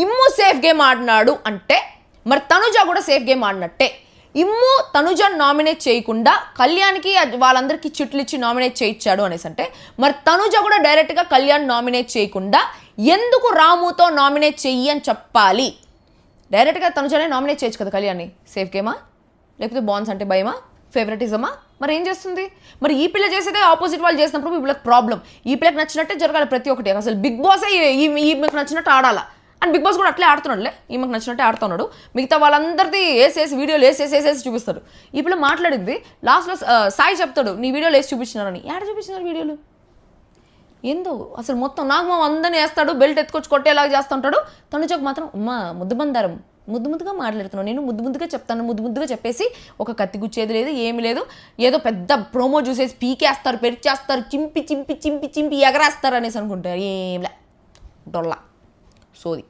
ఇమ్ము safe game ఆడినాడు అంటే మరి తనుజ కూడా సేఫ్ గేమ్ ఆడినట్టే. ఇమ్ము తనుజను నామినేట్ చేయకుండా కళ్యాణ్కి వాళ్ళందరికీ చిట్లు ఇచ్చి నామినేట్ చేయించాడు అనేసి అంటే మరి తనుజ కూడా డైరెక్ట్గా కళ్యాణ్ నామినేట్ చేయకుండా ఎందుకు రాముతో నామినేట్ చెయ్యి అని చెప్పాలి? డైరెక్ట్గా తనుజనే నామినేట్ చేయొచ్చు కదా కళ్యాణ్ని. సేఫ్ గేమా లేకపోతే బాన్స్ అంటే భయమా, ఫేవరెటిజమా? మరి ఏం చేస్తుంది? మరి ఈ పిల్ల చేసేదే ఆపోజిట్ వాళ్ళు చేసినప్పుడు ఈ పిల్లకి ప్రాబ్లం. ఈ పిల్లకి నచ్చినట్టే జరగాలి ప్రతి ఒక్కటి. అసలు బిగ్ బాసే ఈమెకు నచ్చినట్టు ఆడాలా. అండ్ బిగ్ బాస్ కూడా అట్లే ఆడుతున్నాడులే, ఈమెకు నచ్చినట్టే ఆడుతున్నాడు. మిగతా వాళ్ళందరిది వేసేసి వీడియోలు వేసేసి చూపిస్తాడు. ఈ పిల్ల మాట్లాడింది లాస్ట్లో సాయి చెప్తాడు నీ వీడియోలు వేసి చూపించినారని. ఏడ చూపించినారు వీడియోలు? ఏందో అసలు మొత్తం నాగమా అందరిని వేస్తాడు, బెల్ట్ ఎత్తుకొచ్చి కొట్టేలాగా చేస్తుంటాడు. తనుజకు మాత్రం అమ్మా ముద్దు బందారం ముద్దుగా మాట్లాడుతున్నాను, నేను ముద్దుగా చెప్తాను, ముద్దుగా చెప్పేసి ఒక కత్తి గుచ్చేది లేదు, ఏమి లేదు. ఏదో పెద్ద ప్రోమో చూసేసి పీకేస్తారు, పెరిచేస్తారు, చింపి ఎగరేస్తారు అనేసి అనుకుంటారు. ఏంలే డొల్లా సోది.